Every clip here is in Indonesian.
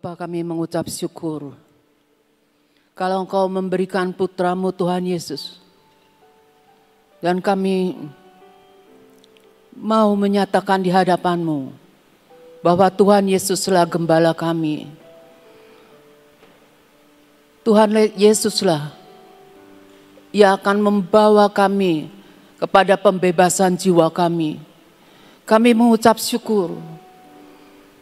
Bapa, kami mengucap syukur kalau Engkau memberikan putra-Mu Tuhan Yesus. Dan kami mau menyatakan di hadapan-Mu bahwa Tuhan Yesuslah gembala kami. Tuhan Yesuslah Ia akan membawa kami kepada pembebasan jiwa kami. Kami mengucap syukur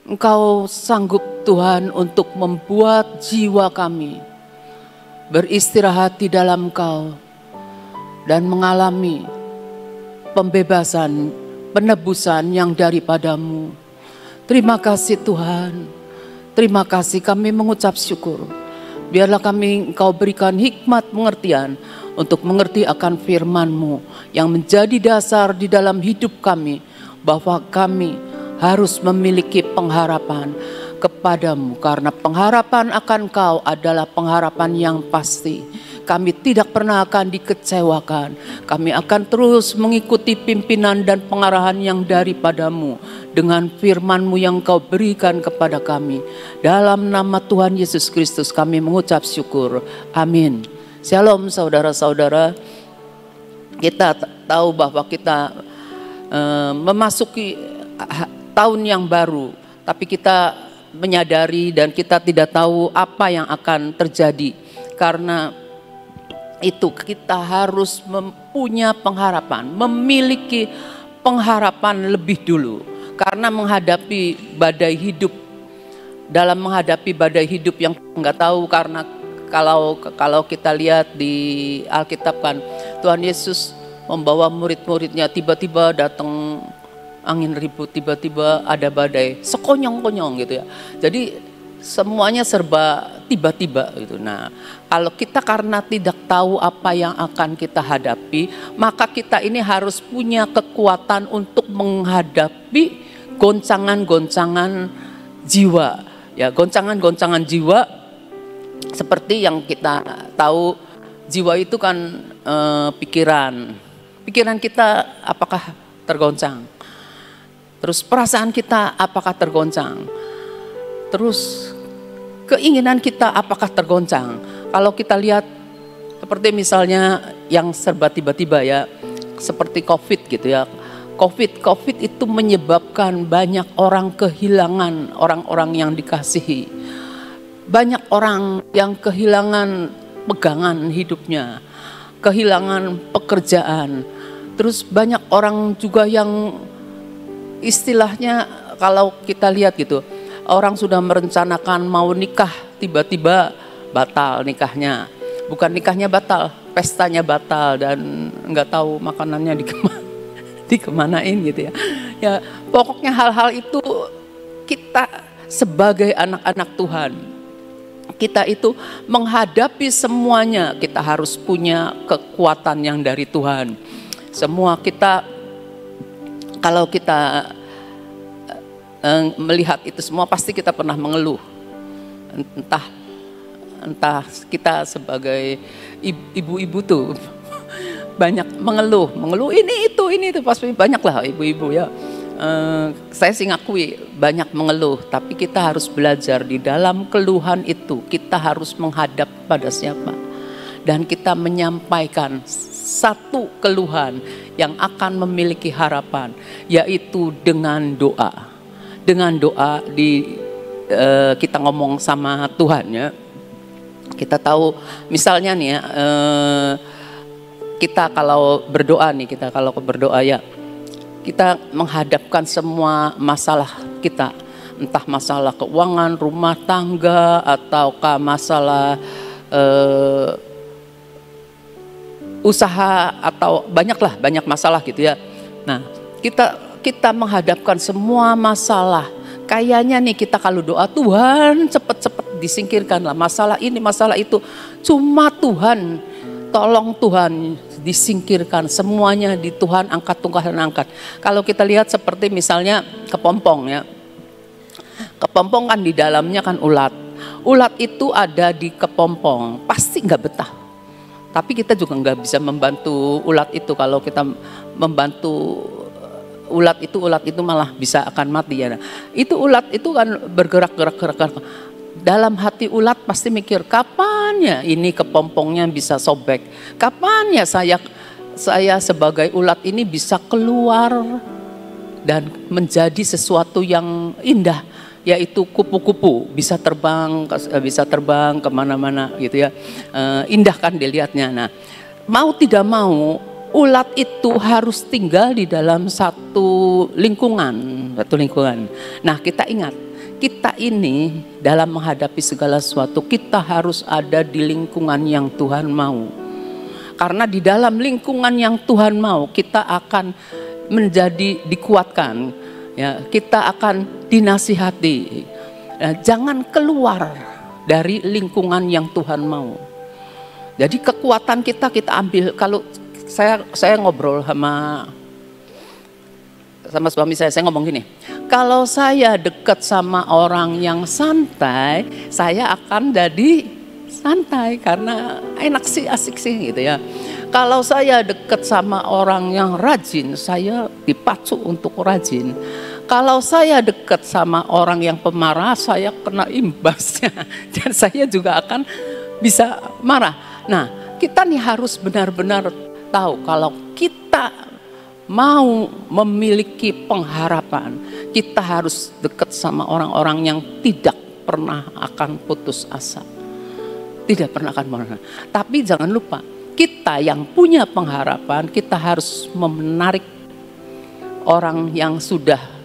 Engkau sanggup Tuhan untuk membuat jiwa kami beristirahat di dalam Engkau dan mengalami pembebasan, penebusan yang daripada-Mu. Terima kasih Tuhan, terima kasih, kami mengucap syukur. Biarlah kami Engkau berikan hikmat pengertian untuk mengerti akan firman-Mu yang menjadi dasar di dalam hidup kami, bahwa kami harus memiliki pengharapan kepada-Mu, karena pengharapan akan Kau adalah pengharapan yang pasti. Kami tidak pernah akan dikecewakan. Kami akan terus mengikuti pimpinan dan pengarahan yang daripada-Mu dengan firman-Mu yang Kau berikan kepada kami. Dalam nama Tuhan Yesus Kristus kami mengucap syukur. Amin. Shalom saudara-saudara. Kita tahu bahwa kita memasuki tahun yang baru, tapi kita menyadari dan kita tidak tahu apa yang akan terjadi. Karena itu kita harus mempunyai pengharapan, memiliki pengharapan lebih dulu. Karena menghadapi badai hidup, dalam menghadapi badai hidup yang enggak tahu, karena kalau kita lihat di Alkitab kan, Tuhan Yesus membawa murid-muridnya, tiba-tiba datang angin ribut, tiba-tiba ada badai, sekonyong-konyong gitu ya. Jadi semuanya serba tiba-tiba gitu. Nah, kalau kita karena tidak tahu apa yang akan kita hadapi, maka kita ini harus punya kekuatan untuk menghadapi goncangan-goncangan jiwa. Ya, goncangan-goncangan jiwa seperti yang kita tahu, jiwa itu kan pikiran. Pikiran kita apakah tergoncang? Terus perasaan kita apakah tergoncang? Terus keinginan kita apakah tergoncang? Kalau kita lihat seperti misalnya yang serba tiba-tiba ya, seperti COVID gitu ya. COVID itu menyebabkan banyak orang kehilangan orang-orang yang dikasihi. Banyak orang yang kehilangan pegangan hidupnya, kehilangan pekerjaan. Terus banyak orang juga yang istilahnya kalau kita lihat gitu, orang sudah merencanakan mau nikah, tiba-tiba batal nikahnya. Bukan nikahnya batal, pestanya batal, dan nggak tahu makanannya dikemanain gitu ya. Ya pokoknya hal-hal itu kita sebagai anak-anak Tuhan, kita itu menghadapi semuanya, kita harus punya kekuatan yang dari Tuhan. Semua kita, kalau kita melihat itu semua, pasti kita pernah mengeluh. Entah kita sebagai ibu-ibu tuh banyak mengeluh ini itu pasti banyak lah ibu-ibu ya. Saya sih ngakui banyak mengeluh, tapi kita harus belajar di dalam keluhan itu kita harus menghadap pada siapa, dan kita menyampaikan satu keluhan yang akan memiliki harapan, yaitu dengan doa. Dengan doa kita ngomong sama Tuhan ya. Kita tahu misalnya nih ya, kita kalau berdoa ya, kita menghadapkan semua masalah kita, entah masalah keuangan, rumah tangga, ataukah masalah usaha, atau banyak masalah gitu ya. Nah, kita menghadapkan semua masalah. Kayaknya nih kita kalau doa, Tuhan cepet-cepet disingkirkanlah masalah ini, masalah itu. Cuma Tuhan, tolong Tuhan disingkirkan semuanya, di Tuhan angkat. Kalau kita lihat seperti misalnya kepompong ya. Kepompong kan di dalamnya kan ulat. Ulat itu ada di kepompong, pasti nggak betah. Tapi kita juga nggak bisa membantu ulat itu. Kalau kita membantu ulat itu malah bisa akan mati ya. Itu ulat itu kan bergerak. dalam hati ulat pasti mikir, kapan ya ini kepompongnya bisa sobek, kapan ya saya sebagai ulat ini bisa keluar dan menjadi sesuatu yang indah, yaitu kupu-kupu bisa terbang kemana-mana gitu ya. Indah kan dilihatnya. Nah, mau tidak mau ulat itu harus tinggal di dalam satu lingkungan. Nah, kita ingat, kita ini dalam menghadapi segala sesuatu, kita harus ada di lingkungan yang Tuhan mau. Karena di dalam lingkungan yang Tuhan mau, kita akan menjadi dikuatkan, ya, kita akan dinasihati. Nah, jangan keluar dari lingkungan yang Tuhan mau. Jadi kekuatan kita ambil. Kalau saya ngobrol sama suami saya ngomong gini, kalau saya dekat sama orang yang santai, saya akan jadi santai karena enak sih, asik sih gitu ya. Kalau saya dekat sama orang yang rajin, saya dipacu untuk rajin. Kalau saya dekat sama orang yang pemarah, saya kena imbasnya dan saya juga akan bisa marah. Nah, kita nih harus benar-benar tahu kalau kita mau memiliki pengharapan, kita harus dekat sama orang-orang yang tidak pernah akan putus asa. Tidak pernah akan pernah. Tapi jangan lupa, kita yang punya pengharapan, kita harus menarik orang yang sudah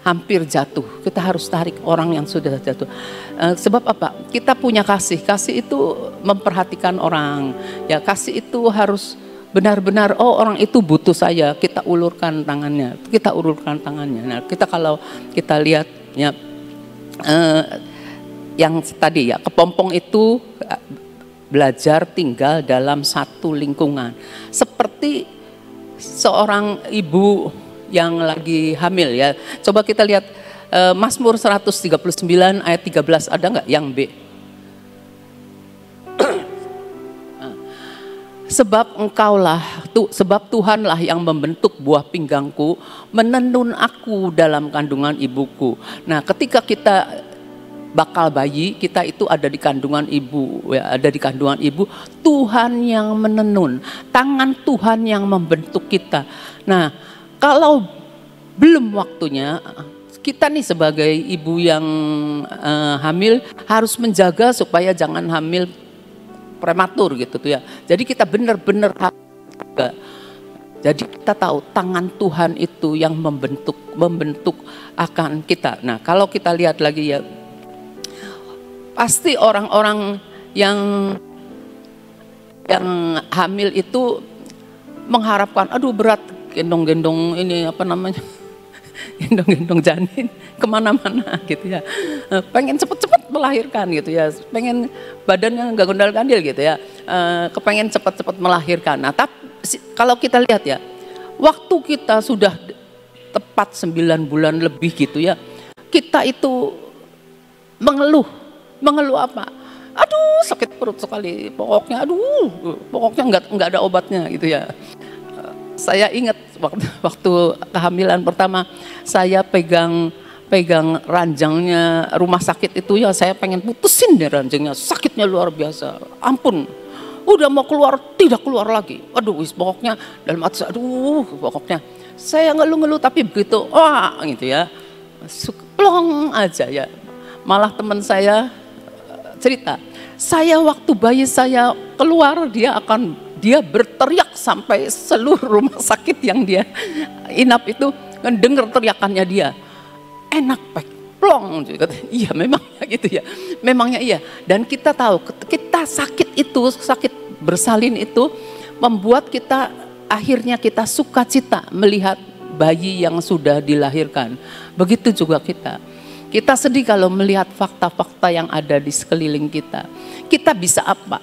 hampir jatuh. Kita harus tarik orang yang sudah jatuh. Sebab apa? Kita punya kasih. Kasih itu memperhatikan orang. Ya, kasih itu harus benar-benar, oh orang itu butuh saya, kita ulurkan tangannya. Nah, kita kalau kita lihat ya, yang tadi ya, kepompong itu belajar tinggal dalam satu lingkungan. Seperti seorang ibu yang lagi hamil ya. Coba kita lihat Mazmur 139 ayat 13, ada nggak yang B? Sebab Tuhanlah yang membentuk buah pinggangku, menenun aku dalam kandungan ibuku. Nah, ketika kita bakal bayi, kita itu ada di kandungan ibu, ya, ada di kandungan ibu. Tuhan yang menenun, tangan Tuhan yang membentuk kita. Nah, kalau belum waktunya, kita nih sebagai ibu yang hamil harus menjaga supaya jangan hamil prematur gitu tuh ya. Jadi kita benar-benar harus jaga. Jadi kita tahu tangan Tuhan itu yang membentuk akan kita. Nah, kalau kita lihat lagi ya, pasti orang-orang yang hamil itu mengharapkan, aduh berat, gendong-gendong ini apa namanya, gendong-gendong janin kemana-mana gitu ya, pengen cepet-cepet melahirkan gitu ya, pengen badannya nggak gondal-gandil gitu ya, kepengen cepet-cepet melahirkan. Nah, tapi kalau kita lihat ya, waktu kita sudah tepat 9 bulan lebih gitu ya, kita itu mengeluh apa? Aduh sakit perut sekali, pokoknya nggak ada obatnya gitu ya. Saya ingat waktu kehamilan pertama, saya pegang ranjangnya rumah sakit itu ya, saya pengen putusin deh ranjangnya, sakitnya luar biasa, ampun. Udah mau keluar, tidak keluar lagi. Aduh, pokoknya dalam hati, aduh, pokoknya saya ngeluh-ngeluh, tapi begitu, wah gitu ya, plong aja ya. Malah teman saya cerita, saya waktu bayi saya keluar, dia berteriak sampai seluruh rumah sakit yang dia inap itu mendengar teriakannya dia. Enak pek, plong. Iya memangnya gitu ya, memangnya iya. Dan kita tahu, kita sakit bersalin itu membuat kita akhirnya kita sukacita melihat bayi yang sudah dilahirkan. Begitu juga kita sedih kalau melihat fakta-fakta yang ada di sekeliling kita. Kita bisa apa?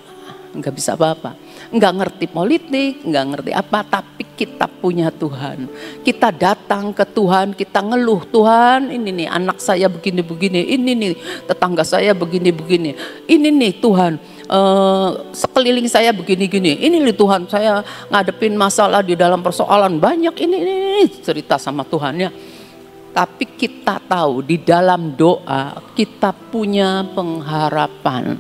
Enggak bisa apa-apa. Enggak ngerti politik, enggak ngerti apa, tapi kita punya Tuhan. Kita datang ke Tuhan, kita ngeluh, Tuhan ini nih anak saya begini-begini, ini nih tetangga saya begini-begini, ini nih Tuhan sekeliling saya begini-gini, ini nih Tuhan saya ngadepin masalah di dalam persoalan banyak, ini cerita sama Tuhan ya. Tapi kita tahu di dalam doa kita punya pengharapan.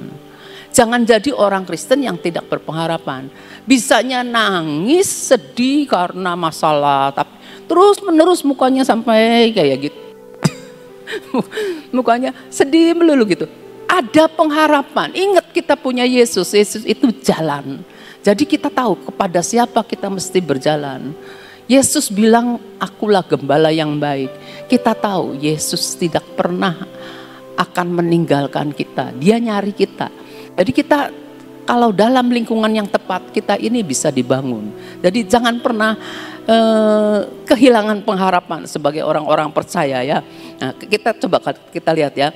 Jangan jadi orang Kristen yang tidak berpengharapan. Bisanya nangis, sedih karena masalah, tapi terus menerus mukanya sampai kayak gitu. Mukanya sedih melulu gitu. Ada pengharapan. Ingat kita punya Yesus. Yesus itu jalan. Jadi kita tahu kepada siapa kita mesti berjalan. Yesus bilang, akulah gembala yang baik. Kita tahu Yesus tidak pernah akan meninggalkan kita. Dia nyari kita. Jadi kita kalau dalam lingkungan yang tepat, kita ini bisa dibangun. Jadi jangan pernah kehilangan pengharapan sebagai orang-orang percaya ya. Nah, kita coba kita lihat ya.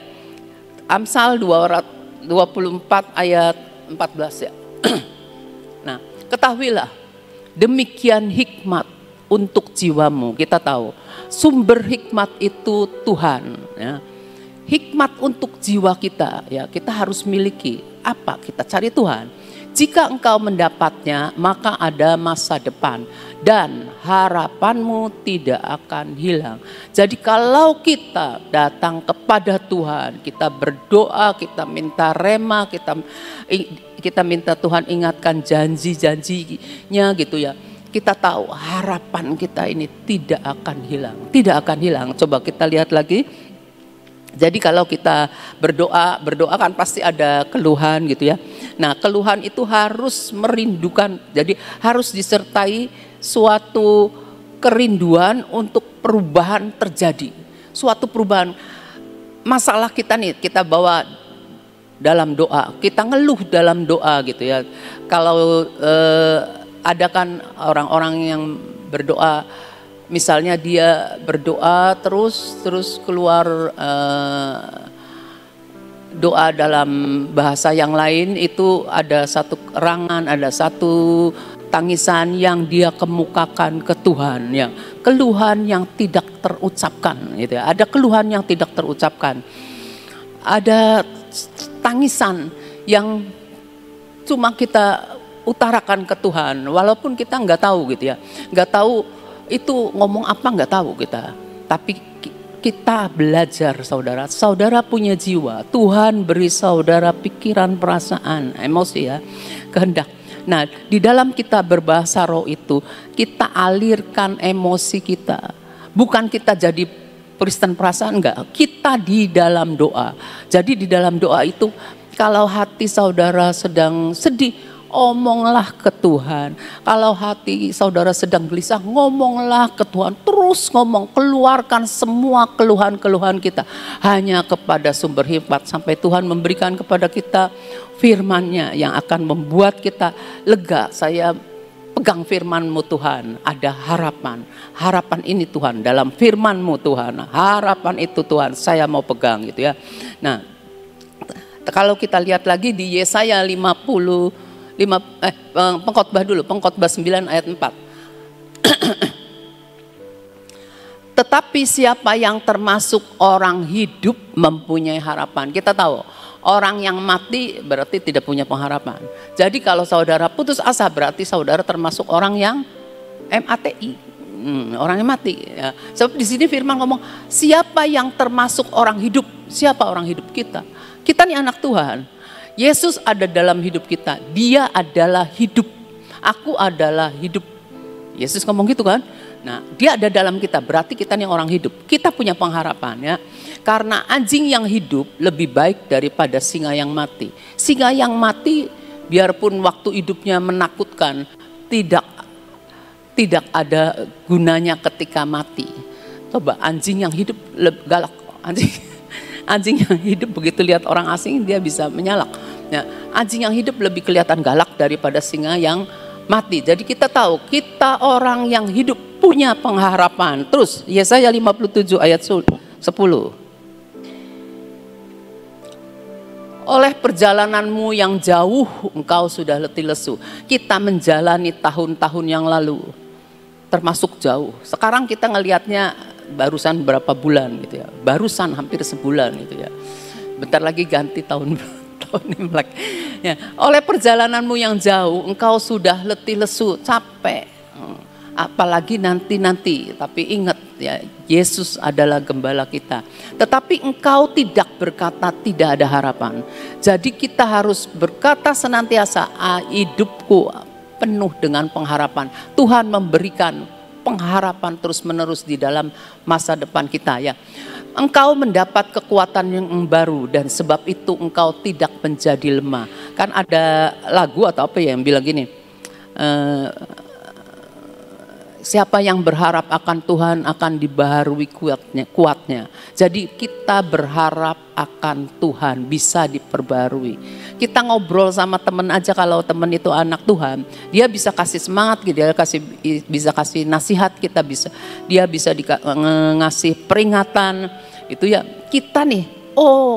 Amsal 24 ayat 14 ya. Nah, ketahuilah demikian hikmat untuk jiwamu. Kita tahu sumber hikmat itu Tuhan ya. Hikmat untuk jiwa kita ya, kita harus miliki. Apa? Kita cari Tuhan. Jika engkau mendapatnya, maka ada masa depan dan harapanmu tidak akan hilang. Jadi kalau kita datang kepada Tuhan, kita berdoa, kita minta rema, kita minta Tuhan ingatkan janji-janjinya gitu ya. Kita tahu harapan kita ini tidak akan hilang. Tidak akan hilang. Coba kita lihat lagi. Jadi kalau kita berdoa kan pasti ada keluhan gitu ya. Nah, keluhan itu harus merindukan, jadi harus disertai suatu kerinduan untuk perubahan terjadi. Suatu perubahan. Masalah kita nih, kita bawa dalam doa, kita ngeluh dalam doa gitu ya. Kalau ada kan orang-orang yang berdoa, misalnya dia berdoa terus keluar doa dalam bahasa yang lain, itu ada satu kerangan, ada satu tangisan yang dia kemukakan ke Tuhan ya. Keluhan yang tidak terucapkan gitu ya. Ada keluhan yang tidak terucapkan. Ada tangisan yang cuma kita utarakan ke Tuhan walaupun kita nggak tahu gitu ya. Nggak tahu itu ngomong apa nggak tahu kita, tapi kita belajar saudara. Saudara punya jiwa, Tuhan beri saudara pikiran, perasaan, emosi ya, kehendak. Nah di dalam kita berbahasa roh itu kita alirkan emosi kita, bukan kita jadi Kristen perasaan enggak. Kita di dalam doa. Jadi di dalam doa itu kalau hati saudara sedang sedih, omonglah ke Tuhan. Kalau hati saudara sedang gelisah, ngomonglah ke Tuhan. Terus ngomong, keluarkan semua keluhan-keluhan kita hanya kepada sumber hikmat, sampai Tuhan memberikan kepada kita firman-Nya yang akan membuat kita lega. Saya pegang firman-Mu Tuhan, ada harapan. Harapan ini Tuhan, dalam firman-Mu Tuhan. Harapan itu Tuhan, saya mau pegang gitu ya. Nah, kalau kita lihat lagi di Yesaya 55, Pengkhotbah 9 ayat 4. Tetapi siapa yang termasuk orang hidup mempunyai harapan. Kita tahu orang yang mati berarti tidak punya pengharapan. Jadi kalau saudara putus asa berarti saudara termasuk orang yang MATI, orang yang mati. Ya. Sebab di sini firman ngomong siapa yang termasuk orang hidup. Siapa orang hidup kita? Kita nih anak Tuhan. Yesus ada dalam hidup kita. Dia adalah hidup. Aku adalah hidup. Yesus ngomong gitu kan. Nah dia ada dalam kita. Berarti kita nih orang hidup. Kita punya pengharapan ya. Karena anjing yang hidup lebih baik daripada singa yang mati. Singa yang mati biarpun waktu hidupnya menakutkan. Tidak ada gunanya ketika mati. Coba anjing yang hidup galak. Anjing yang hidup begitu lihat orang asing dia bisa menyalak. Nah, anjing yang hidup lebih kelihatan galak daripada singa yang mati. Jadi kita tahu kita orang yang hidup punya pengharapan. Terus Yesaya 57 ayat 10. Oleh perjalananmu yang jauh engkau sudah letih lesu. Kita menjalani tahun-tahun yang lalu termasuk jauh. Sekarang kita ngelihatnya barusan berapa bulan gitu ya, barusan hampir sebulan gitu ya, bentar lagi ganti tahun Imlek ya. Oleh perjalananmu yang jauh engkau sudah letih lesu, capek, apalagi nanti. Tapi ingat ya, Yesus adalah gembala kita. Tetapi engkau tidak berkata tidak ada harapan. Jadi kita harus berkata senantiasa, hidupku penuh dengan pengharapan. Tuhan memberikan pengharapan terus menerus di dalam masa depan kita ya. Engkau mendapat kekuatan yang baru dan sebab itu engkau tidak menjadi lemah. Kan ada lagu atau apa ya yang bilang gini, siapa yang berharap akan Tuhan akan dibaharui kuatnya. Jadi kita berharap akan Tuhan bisa diperbarui. Kita ngobrol sama teman aja, kalau teman itu anak Tuhan, dia bisa kasih semangat, dia bisa kasih nasihat, dia bisa ngasih peringatan. Itu ya kita nih,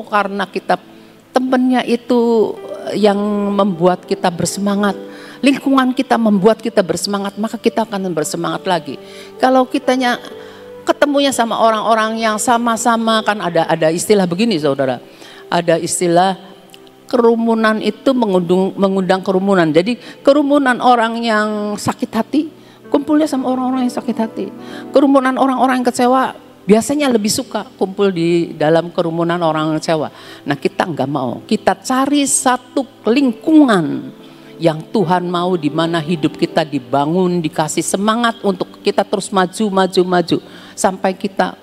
karena kita temennya itu yang membuat kita bersemangat. Lingkungan kita membuat kita bersemangat, maka kita akan bersemangat lagi. Kalau kitanya ketemunya sama orang-orang yang sama-sama, kan ada istilah begini saudara. Ada istilah kerumunan itu mengundang kerumunan. Jadi kerumunan orang yang sakit hati, kumpulnya sama orang-orang yang sakit hati. Kerumunan orang-orang yang kecewa, biasanya lebih suka kumpul di dalam kerumunan orang yang kecewa. Nah kita enggak mau, kita cari satu lingkungan yang Tuhan mau, di mana hidup kita dibangun, dikasih semangat untuk kita terus maju sampai kita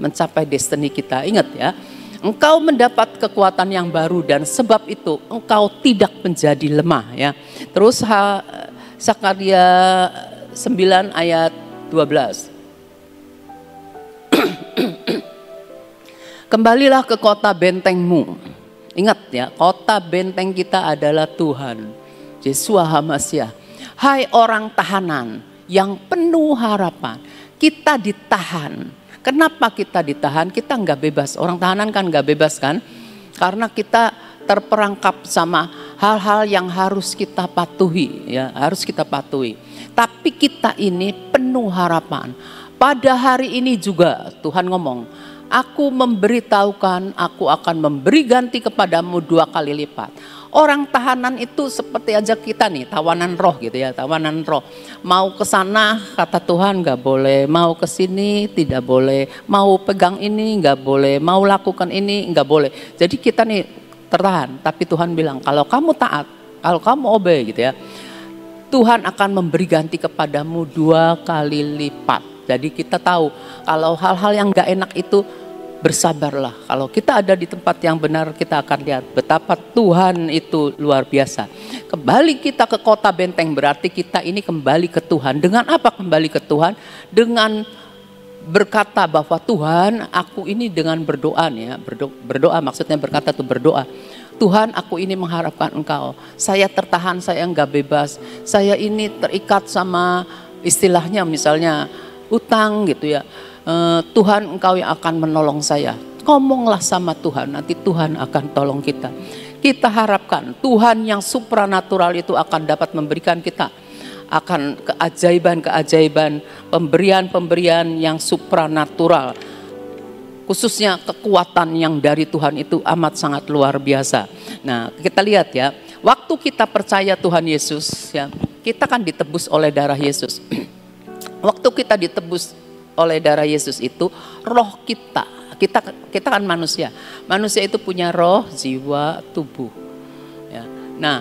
mencapai destiny kita. Ingat ya, engkau mendapat kekuatan yang baru dan sebab itu engkau tidak menjadi lemah ya. Terus Zakaria 9 ayat 12. Kembalilah ke kota bentengmu. Ingat ya, kota benteng kita adalah Tuhan, Yeshua HaMashiach. Hai orang tahanan yang penuh harapan, kita ditahan. Kenapa kita ditahan? Kita nggak bebas. Orang tahanan kan nggak bebas kan? Karena kita terperangkap sama hal-hal yang harus kita patuhi, ya, harus kita patuhi. Tapi kita ini penuh harapan. Pada hari ini juga Tuhan ngomong, aku memberitahukan, aku akan memberi ganti kepadamu 2 kali lipat. Orang tahanan itu seperti aja kita nih, tawanan roh gitu ya, tawanan roh. Mau ke sana kata Tuhan nggak boleh, mau ke sini tidak boleh, mau pegang ini nggak boleh, mau lakukan ini nggak boleh. Jadi kita nih tertahan, tapi Tuhan bilang kalau kamu taat, kalau kamu obey gitu ya, Tuhan akan memberi ganti kepadamu 2 kali lipat. Jadi kita tahu kalau hal-hal yang gak enak itu bersabarlah. Kalau kita ada di tempat yang benar, kita akan lihat betapa Tuhan itu luar biasa. Kembali kita ke kota benteng berarti kita ini kembali ke Tuhan. Dengan apa kembali ke Tuhan? Dengan berkata bahwa Tuhan, aku ini dengan berdoa nih ya, berdoa maksudnya berkata tuh berdoa. Tuhan, aku ini mengharapkan Engkau. Saya tertahan, saya enggak bebas. Saya ini terikat sama istilahnya misalnya utang gitu ya. Tuhan, Engkau yang akan menolong saya. Ngomonglah sama Tuhan, nanti Tuhan akan tolong kita. Kita harapkan Tuhan yang supranatural itu akan dapat memberikan kita akan keajaiban-keajaiban, pemberian-pemberian yang supranatural. Khususnya kekuatan yang dari Tuhan itu amat sangat luar biasa. Nah, kita lihat ya, waktu kita percaya Tuhan Yesus ya, kita kan ditebus oleh darah Yesus. Waktu kita ditebus oleh darah Yesus itu, roh kita kan manusia itu punya roh, jiwa, tubuh. Ya. Nah,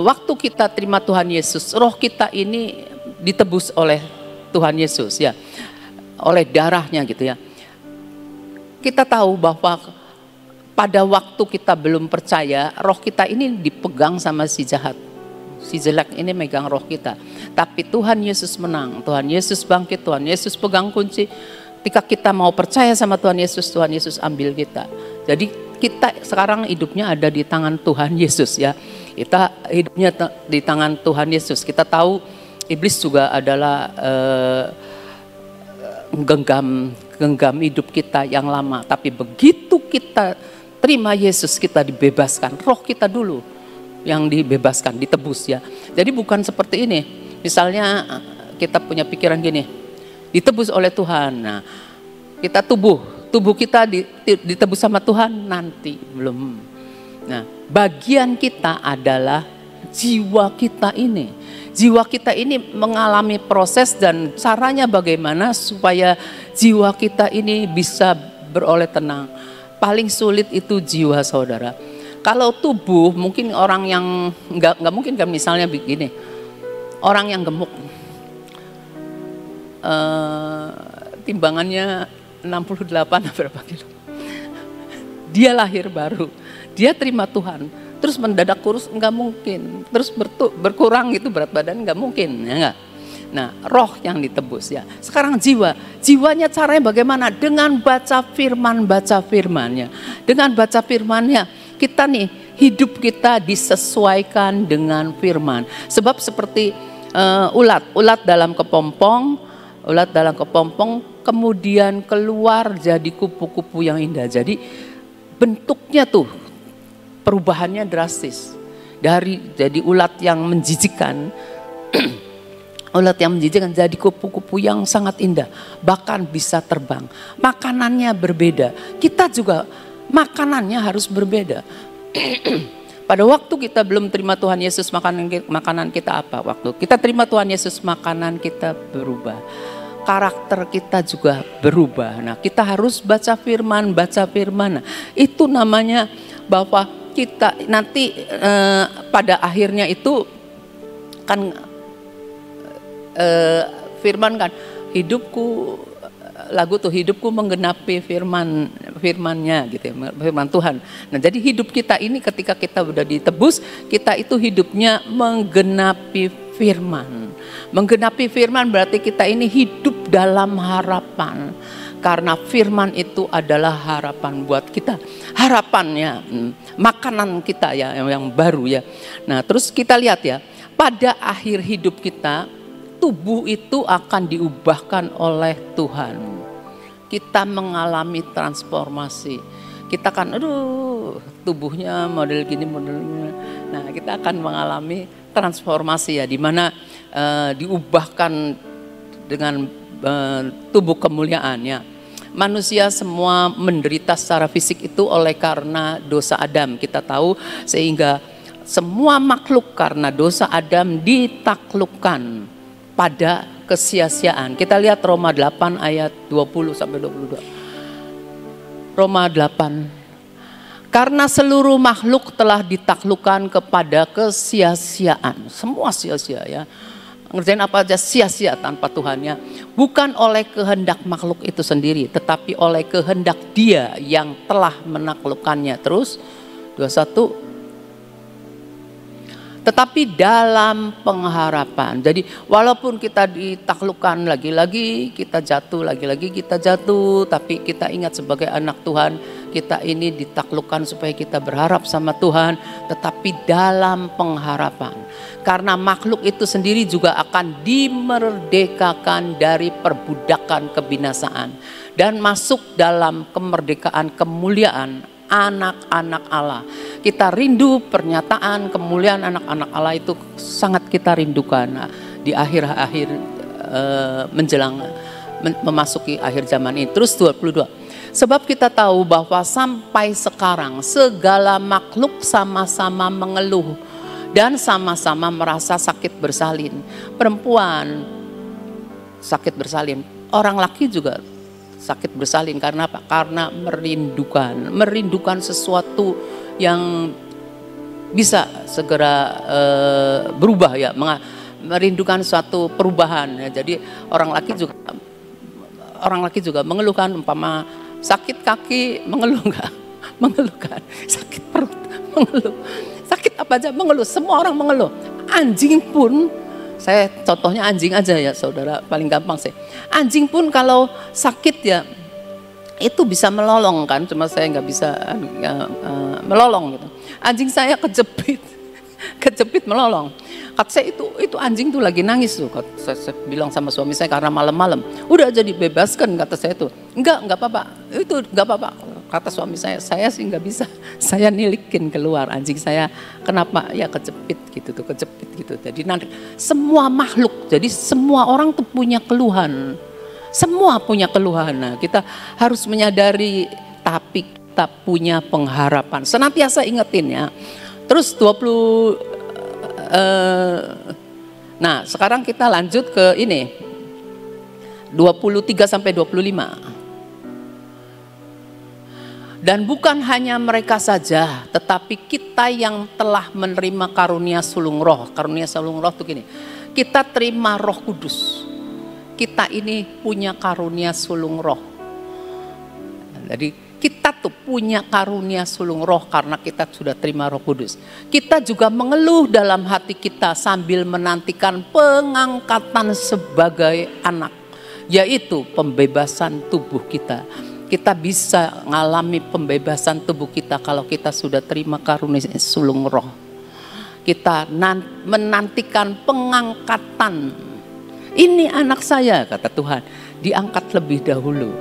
waktu kita terima Tuhan Yesus, roh kita ini ditebus oleh Tuhan Yesus ya, oleh darahnya gitu ya. Kita tahu bahwa pada waktu kita belum percaya, roh kita ini dipegang sama si jahat. Si jelek ini megang roh kita. Tapi Tuhan Yesus menang, Tuhan Yesus bangkit, Tuhan Yesus pegang kunci. Ketika kita mau percaya sama Tuhan Yesus ambil kita. Jadi kita sekarang hidupnya ada di tangan Tuhan Yesus ya. Kita hidupnya di tangan Tuhan Yesus. Kita tahu iblis juga adalah genggam hidup kita yang lama. Tapi begitu kita terima Yesus, kita dibebaskan. Roh kita dulu yang dibebaskan, ditebus ya. Jadi bukan seperti ini. Misalnya kita punya pikiran gini, ditebus oleh Tuhan. Nah, kita tubuh kita ditebus sama Tuhan nanti belum. Nah, bagian kita adalah jiwa kita ini. jiwa kita ini mengalami proses, dan caranya bagaimana supaya jiwa kita ini bisa beroleh tenang. Paling sulit itu jiwa, saudara. Kalau tubuh, mungkin orang yang nggak mungkin kan, misalnya begini, orang yang gemuk, timbangannya 68 berapa kilo, dia lahir baru, dia terima Tuhan, terus mendadak kurus, nggak mungkin. Terus berkurang gitu berat badan, nggak mungkin, ya nggak? Nah, roh yang ditebus ya. Sekarang jiwanya caranya bagaimana? Dengan baca firmannya. Dengan baca firmannya, kita nih hidup kita disesuaikan dengan firman. Sebab seperti ulat dalam kepompong, kemudian keluar jadi kupu-kupu yang indah. Jadi bentuknya tuh perubahannya drastis. Jadi ulat yang menjijikkan jadi kupu-kupu yang sangat indah, bahkan bisa terbang. Makanannya berbeda. Kita juga makanannya harus berbeda. Pada waktu kita belum terima Tuhan Yesus, makanan kita apa? Waktu kita terima Tuhan Yesus, makanan kita berubah. Karakter kita juga berubah. Nah, kita harus baca firman. Nah, itu namanya bahwa kita nanti pada akhirnya itu kan firman kan, hidupku menggenapi firmannya gitu ya, firman Tuhan. Nah, jadi hidup kita ini ketika kita udah ditebus, kita itu hidupnya menggenapi firman. Menggenapi firman berarti kita ini hidup dalam harapan. Karena firman itu adalah harapan buat kita. Harapannya, makanan kita ya yang baru ya. Nah, terus kita lihat ya, pada akhir hidup kita, tubuh itu akan diubahkan oleh Tuhan. Kita mengalami transformasi. Kita kan, tubuhnya model gini, modelnya. Nah, kita akan mengalami transformasi ya, di mana diubahkan dengan tubuh kemuliaannya. Manusia semua menderita secara fisik itu oleh karena dosa Adam. Kita tahu, sehingga semua makhluk karena dosa Adam ditaklukkan pada kesia-siaan. Kita lihat Roma 8 ayat 20 sampai 22. Roma 8. Karena seluruh makhluk telah ditaklukkan kepada kesia-siaan. Semua sia-sia ya. Ngerjain apa aja sia-sia tanpa Tuhannya. Bukan oleh kehendak makhluk itu sendiri, tetapi oleh kehendak Dia yang telah menaklukkannya. Terus 21. Tetapi dalam pengharapan. Jadi walaupun kita ditaklukkan lagi-lagi, kita jatuh, lagi-lagi kita jatuh, tapi kita ingat sebagai anak Tuhan, kita ini ditaklukkan supaya kita berharap sama Tuhan, tetapi dalam pengharapan. Karena makhluk itu sendiri juga akan dimerdekakan dari perbudakan kebinasaan dan masuk dalam kemerdekaan kemuliaan anak-anak Allah. Kita rindu pernyataan kemuliaan anak-anak Allah itu, sangat kita rindukan. Nah, di akhir-akhir menjelang memasuki akhir zaman ini. Terus 22. Sebab kita tahu bahwa sampai sekarang segala makhluk sama-sama mengeluh dan sama-sama merasa sakit bersalin. Perempuan sakit bersalin, orang laki juga sakit bersalin. Karena apa? Karena merindukan sesuatu yang bisa segera berubah ya, merindukan suatu perubahan ya. Jadi orang laki juga mengeluhkan, umpama sakit kaki mengeluh enggak? Mengeluhkan. Sakit perut mengeluh. Sakit apa aja mengeluh, semua orang mengeluh. Anjing pun, saya contohnya anjing aja ya saudara, paling gampang sih. Anjing pun kalau sakit ya itu bisa melolong kan, cuma saya nggak bisa melolong gitu. Anjing saya kejepit melolong. Kata saya itu anjing tuh lagi nangis tuh. Saya bilang sama suami saya karena malam-malam. Udah jadi bebaskan, kata saya tuh. Enggak apa-apa. Itu enggak apa-apa. Kata suami saya sih nggak bisa. Saya nilikin keluar anjing saya. Kenapa? Ya kejepit gitu. Jadi nanti semua makhluk, jadi semua orang tuh punya keluhan. Semua punya keluhan. Nah, kita harus menyadari, tapi kita punya pengharapan. Senantiasa ingetin ya. Terus Nah, sekarang kita lanjut ke ini 23 sampai 25. Dan bukan hanya mereka saja, tetapi kita yang telah menerima karunia sulung roh. Karunia sulung roh itu gini, kita terima Roh Kudus. Kita ini punya karunia sulung roh. Jadi kita tuh punya karunia sulung roh karena kita sudah terima Roh Kudus. Kita juga mengeluh dalam hati kita sambil menantikan pengangkatan sebagai anak, yaitu pembebasan tubuh kita. Kita bisa mengalami pembebasan tubuh kita kalau kita sudah terima karunia sulung roh. Kita menantikan pengangkatan. Ini anak saya, kata Tuhan, diangkat lebih dahulu.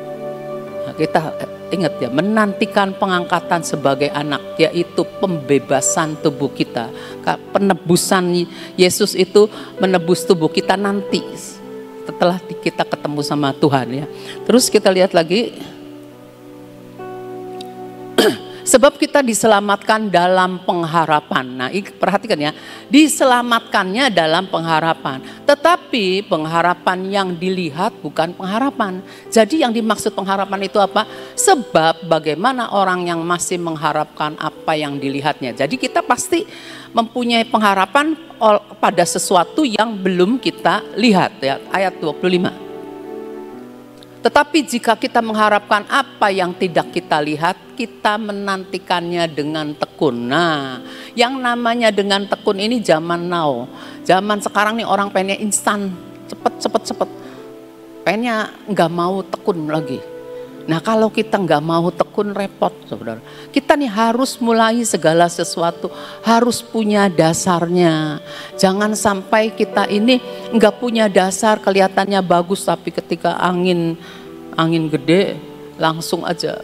Nah, kita ingat ya, menantikan pengangkatan sebagai anak, yaitu pembebasan tubuh kita. Penebusan Yesus itu menebus tubuh kita nanti setelah kita ketemu sama Tuhan ya. Terus kita lihat lagi, sebab kita diselamatkan dalam pengharapan. Nah, perhatikan ya, diselamatkannya dalam pengharapan. Tetapi pengharapan yang dilihat bukan pengharapan. Jadi yang dimaksud pengharapan itu apa? Sebab bagaimana orang yang masih mengharapkan apa yang dilihatnya. Jadi kita pasti mempunyai pengharapan pada sesuatu yang belum kita lihat ya. Ayat 25. Tetapi jika kita mengharapkan apa yang tidak kita lihat, kita menantikannya dengan tekun. Nah, yang namanya dengan tekun ini zaman now. Zaman sekarang nih orang pengennya instan, cepet. Pengennya nggak mau tekun lagi. Nah, kalau kita nggak mau tekun repot, saudara. Kita nih harus mulai segala sesuatu, harus punya dasarnya. Jangan sampai kita ini nggak punya dasar, kelihatannya bagus, tapi ketika angin gede langsung aja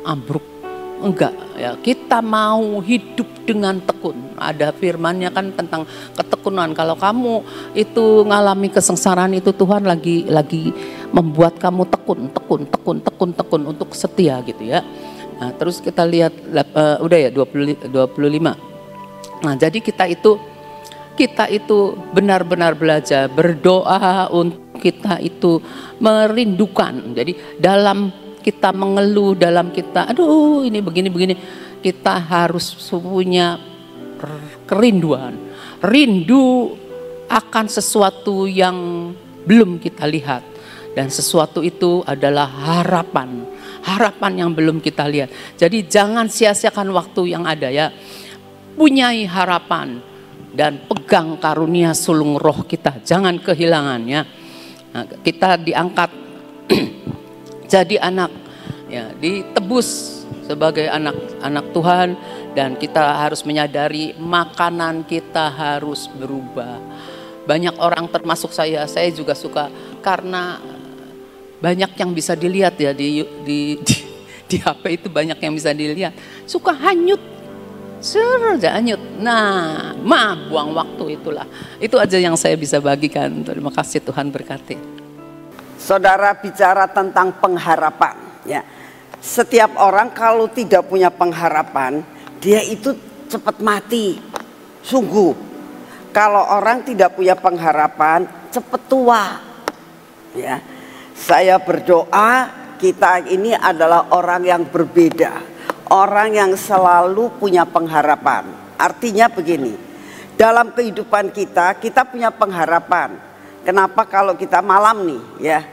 ambruk. Enggak ya, kita mau hidup dengan tekun. Ada firmannya kan tentang ketekunan. Kalau kamu itu ngalami kesengsaraan itu, Tuhan lagi membuat kamu tekun untuk setia gitu ya. Nah, terus kita lihat udah ya 25. Nah, jadi kita itu benar-benar belajar berdoa untuk kita itu merindukan. Jadi dalam kita mengeluh, dalam kita aduh ini begini, kita harus punya kerinduan, rindu akan sesuatu yang belum kita lihat. Dan sesuatu itu adalah harapan yang belum kita lihat. Jadi jangan sia-siakan waktu yang ada ya. Punyai harapan dan pegang karunia sulung roh kita, jangan kehilangan ya. Nah, kita diangkat jadi anak ya, ditebus sebagai anak Tuhan, dan kita harus menyadari makanan kita harus berubah. Banyak orang termasuk saya juga suka, karena banyak yang bisa dilihat ya di HP itu, banyak yang bisa dilihat. Suka hanyut, hanyut. Nah, buang waktu itulah. Itu aja yang saya bisa bagikan. Terima kasih, Tuhan berkati. Saudara bicara tentang pengharapan ya. Setiap orang kalau tidak punya pengharapan, dia itu cepat mati. Sungguh. Kalau orang tidak punya pengharapan, cepat tua. Ya. Saya berdoa kita ini adalah orang yang berbeda. Orang yang selalu punya pengharapan. Artinya begini, dalam kehidupan kita punya pengharapan. Kenapa kalau kita malam nih ya,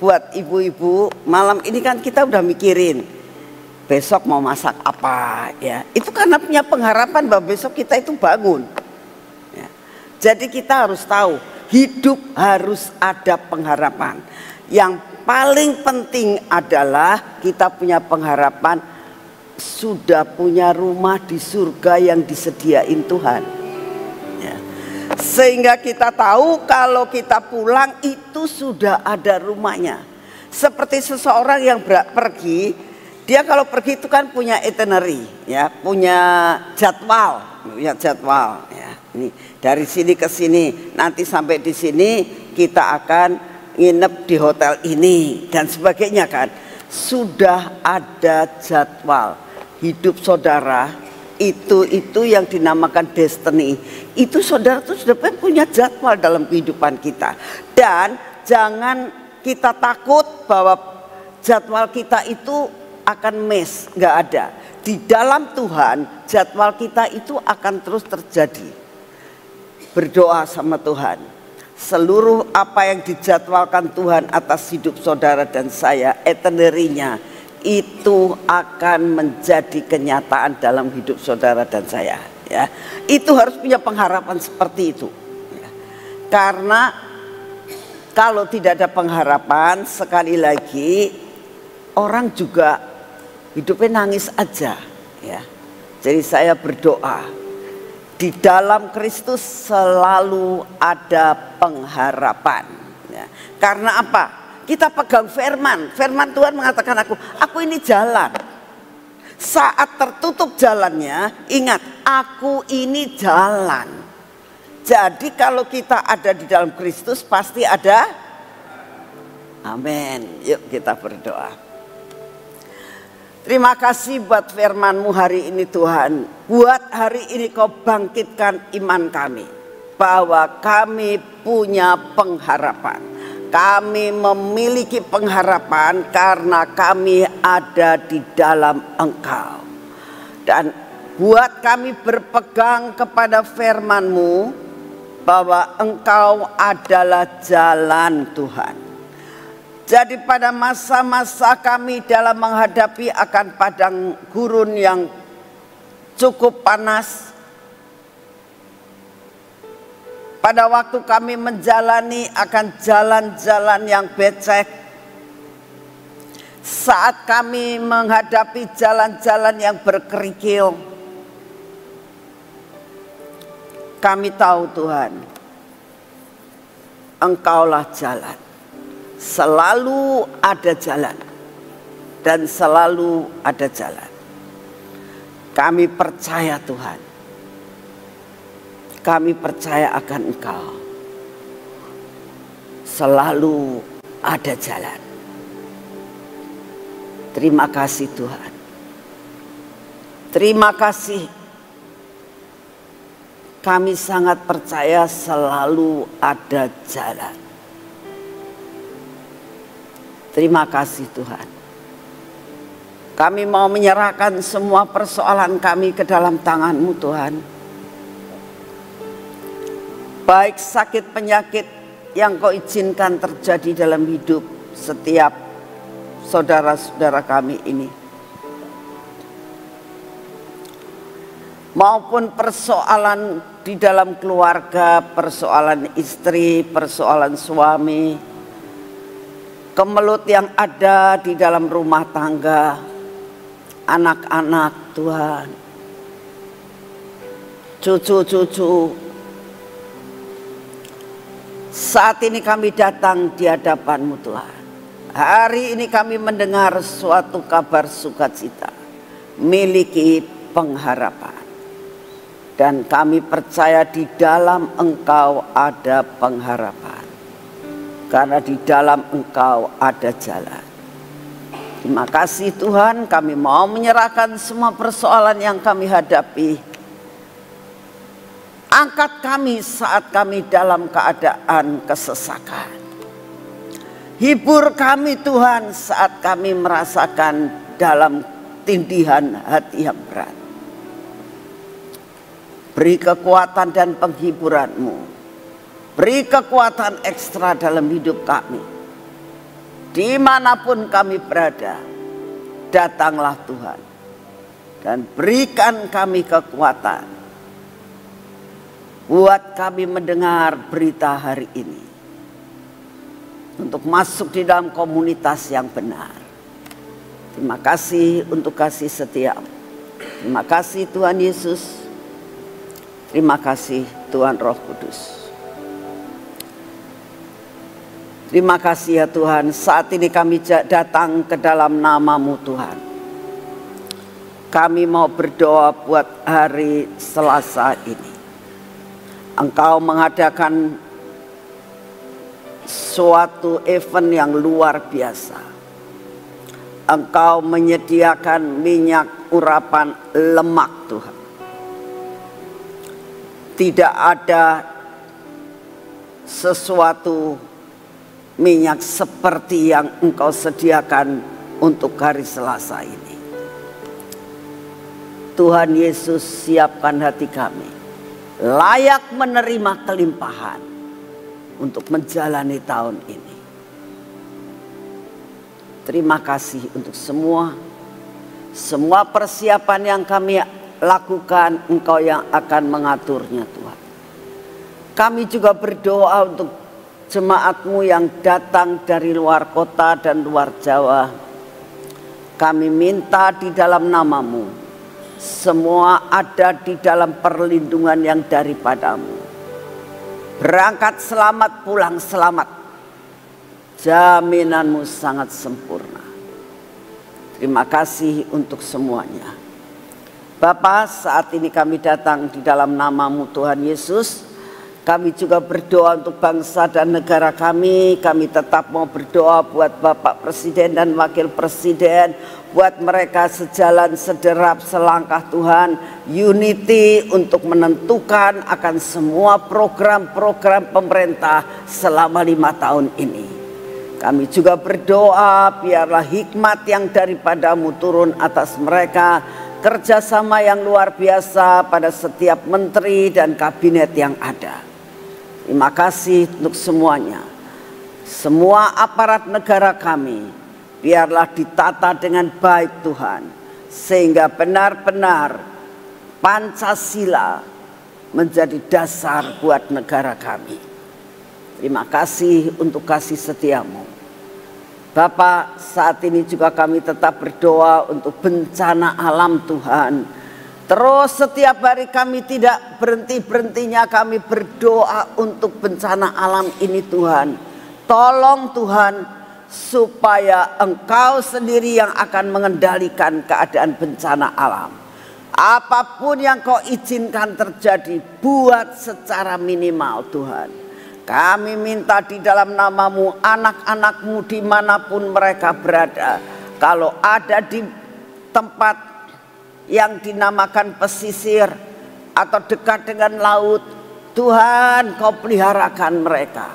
buat ibu-ibu malam ini kan kita udah mikirin besok mau masak apa ya. Itu karena punya pengharapan bahwa besok kita itu bangun ya. Jadi kita harus tahu hidup harus ada pengharapan. Yang paling penting adalah kita punya pengharapan sudah punya rumah di surga yang disediain Tuhan ya. Sehingga kita tahu kalau kita pulang itu sudah ada rumahnya. Seperti seseorang yang pergi, dia kalau pergi itu kan punya itinerary ya, punya jadwal ya. Ini dari sini ke sini, nanti sampai di sini kita akan nginep di hotel ini dan sebagainya kan. Sudah ada jadwal. Hidup saudara Itu yang dinamakan destiny. Itu saudara tuh sudah punya jadwal dalam kehidupan kita. Dan jangan kita takut bahwa jadwal kita itu akan miss, nggak ada. Di dalam Tuhan jadwal kita itu akan terus terjadi. Berdoa sama Tuhan. Seluruh apa yang dijadwalkan Tuhan atas hidup saudara dan saya, itinerary-nya itu akan menjadi kenyataan dalam hidup saudara dan saya. Ya, itu harus punya pengharapan seperti itu. Ya. Karena kalau tidak ada pengharapan, sekali lagi orang juga hidupnya nangis aja. Ya, jadi saya berdoa. Di dalam Kristus selalu ada pengharapan. Ya. Karena apa? Kita pegang firman. Firman Tuhan mengatakan aku ini jalan. Saat tertutup jalannya, ingat, aku ini jalan. Jadi kalau kita ada di dalam Kristus pasti ada. Amin. Yuk kita berdoa. Terima kasih buat firman-Mu hari ini Tuhan. Buat hari ini Kau bangkitkan iman kami. Bahwa kami punya pengharapan. Kami memiliki pengharapan karena kami ada di dalam Engkau. Dan buat kami berpegang kepada firman-Mu bahwa Engkau adalah jalan Tuhan. Jadi pada masa-masa kami dalam menghadapi akan padang gurun yang cukup panas, pada waktu kami menjalani akan jalan-jalan yang becek, saat kami menghadapi jalan-jalan yang berkerikil, kami tahu Tuhan, Engkaulah jalan. Selalu ada jalan dan selalu ada jalan. Kami percaya Tuhan. Kami percaya akan Engkau. Selalu ada jalan. Terima kasih Tuhan. Terima kasih. Kami sangat percaya selalu ada jalan. Terima kasih Tuhan. Kami mau menyerahkan semua persoalan kami ke dalam tangan-Mu Tuhan. Baik sakit penyakit yang Kau izinkan terjadi dalam hidup setiap saudara-saudara kami ini. Maupun persoalan di dalam keluarga, persoalan istri, persoalan suami, kemelut yang ada di dalam rumah tangga, anak-anak Tuhan, cucu-cucu. Saat ini kami datang di hadapan-Mu Tuhan. Hari ini kami mendengar suatu kabar sukacita, miliki pengharapan. Dan kami percaya di dalam Engkau ada pengharapan. Karena di dalam Engkau ada jalan. Terima kasih Tuhan, kami mau menyerahkan semua persoalan yang kami hadapi. Angkat kami saat kami dalam keadaan kesesakan. Hibur kami Tuhan saat kami merasakan dalam tindihan hati yang berat. Beri kekuatan dan penghiburan-Mu. Beri kekuatan ekstra dalam hidup kami. Dimanapun kami berada, datanglah Tuhan. Dan berikan kami kekuatan. Buat kami mendengar berita hari ini. Untuk masuk di dalam komunitas yang benar. Terima kasih untuk kasih setia-Mu. Terima kasih Tuhan Yesus. Terima kasih Tuhan Roh Kudus. Terima kasih ya Tuhan, saat ini kami datang ke dalam nama-Mu Tuhan. Kami mau berdoa buat hari Selasa ini. Engkau mengadakan suatu event yang luar biasa. Engkau menyediakan minyak urapan lemak Tuhan. tidak ada sesuatu minyak seperti yang Engkau sediakan untuk hari Selasa ini. Tuhan Yesus, siapkan hati kami layak menerima kelimpahan untuk menjalani tahun ini. Terima kasih untuk semua persiapan yang kami lakukan, Engkau yang akan mengaturnya Tuhan. Kami juga berdoa untuk jemaat-Mu yang datang dari luar kota dan luar Jawa. Kami minta di dalam nama-Mu, semua ada di dalam perlindungan yang daripada-Mu. Berangkat selamat, pulang selamat. Jaminan-Mu sangat sempurna. Terima kasih untuk semuanya. Bapa, saat ini kami datang di dalam nama-Mu Tuhan Yesus. Kami juga berdoa untuk bangsa dan negara kami. Kami tetap mau berdoa buat Bapak Presiden dan Wakil Presiden, buat mereka sejalan, sederap, selangkah Tuhan. Unity untuk menentukan akan semua program-program pemerintah selama 5 tahun ini. Kami juga berdoa biarlah hikmat yang daripada-Mu turun atas mereka, kerjasama yang luar biasa pada setiap menteri dan kabinet yang ada. Terima kasih untuk semuanya. Semua aparat negara kami biarlah ditata dengan baik Tuhan, sehingga benar-benar Pancasila menjadi dasar buat negara kami. Terima kasih untuk kasih setia-Mu. Bapak, saat ini juga kami tetap berdoa untuk bencana alam Tuhan. Terus setiap hari kami tidak berhenti-berhentinya kami berdoa untuk bencana alam ini Tuhan. Tolong Tuhan supaya Engkau sendiri yang akan mengendalikan keadaan bencana alam. Apapun yang Kau izinkan terjadi, buat secara minimal Tuhan. Kami minta di dalam nama-Mu, anak-anak-Mu dimanapun mereka berada, kalau ada di tempat yang dinamakan pesisir atau dekat dengan laut, Tuhan Kau peliharakan mereka.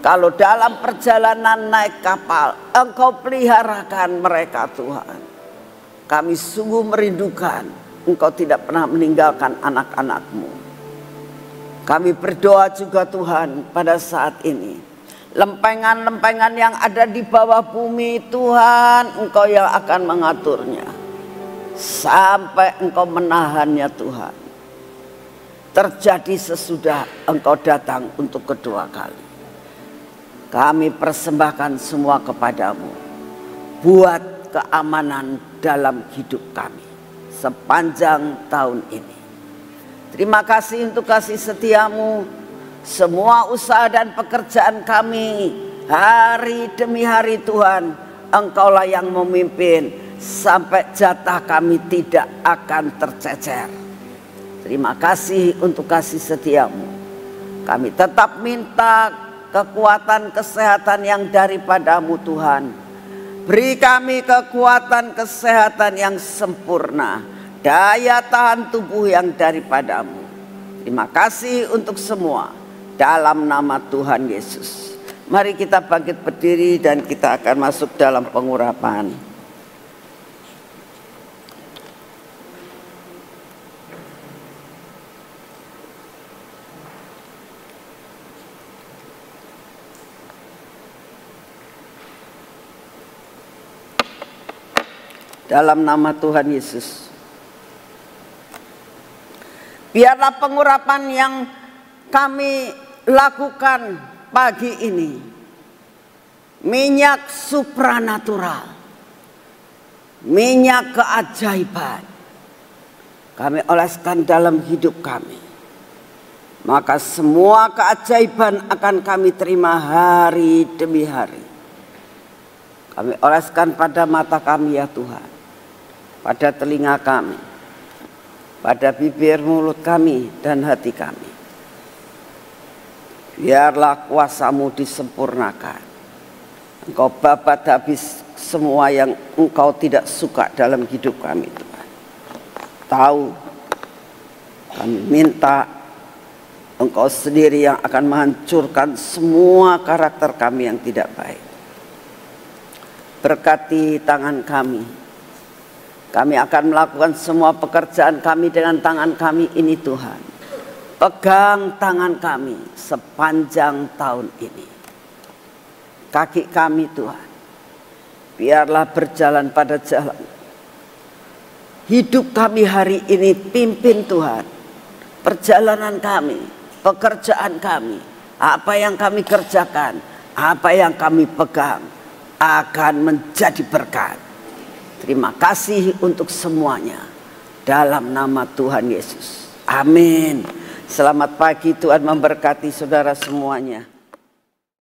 Kalau dalam perjalanan naik kapal, Engkau peliharakan mereka Tuhan. Kami sungguh merindukan Engkau tidak pernah meninggalkan anak-anak-Mu. Kami berdoa juga Tuhan pada saat ini, lempengan-lempengan yang ada di bawah bumi Tuhan, Engkau yang akan mengaturnya sampai Engkau menahannya Tuhan. Terjadi sesudah Engkau datang untuk kedua kali. Kami persembahkan semua kepadamu, buat keamanan dalam hidup kami sepanjang tahun ini. Terima kasih untuk kasih setia-Mu. Semua usaha dan pekerjaan kami hari demi hari Tuhan, Engkaulah yang memimpin sampai jatah kami tidak akan tercecer. Terima kasih untuk kasih setia-Mu. Kami tetap minta kekuatan kesehatan yang daripada-Mu Tuhan. Beri kami kekuatan kesehatan yang sempurna, daya tahan tubuh yang daripada-Mu. Terima kasih untuk semua dalam nama Tuhan Yesus. Mari kita bangkit berdiri dan kita akan masuk dalam pengurapan. Dalam nama Tuhan Yesus, biarlah pengurapan yang kami lakukan pagi ini minyak supranatural, minyak keajaiban kami oleskan dalam hidup kami. Maka semua keajaiban akan kami terima hari demi hari. Kami oleskan pada mata kami ya Tuhan, pada telinga kami, pada bibir mulut kami dan hati kami. Biarlah kuasa-Mu disempurnakan. Engkau babat habis semua yang Engkau tidak suka dalam hidup kami Tuhan. Tahu, kami minta Engkau sendiri yang akan menghancurkan semua karakter kami yang tidak baik. Berkati tangan kami. Kami akan melakukan semua pekerjaan kami dengan tangan kami ini Tuhan. Pegang tangan kami sepanjang tahun ini. Kaki kami Tuhan, biarlah berjalan pada jalan. Hidup kami hari ini pimpin Tuhan. Perjalanan kami, pekerjaan kami, apa yang kami kerjakan, apa yang kami pegang akan menjadi berkat. Terima kasih untuk semuanya. Dalam nama Tuhan Yesus. Amin. Selamat pagi, Tuhan memberkati saudara semuanya.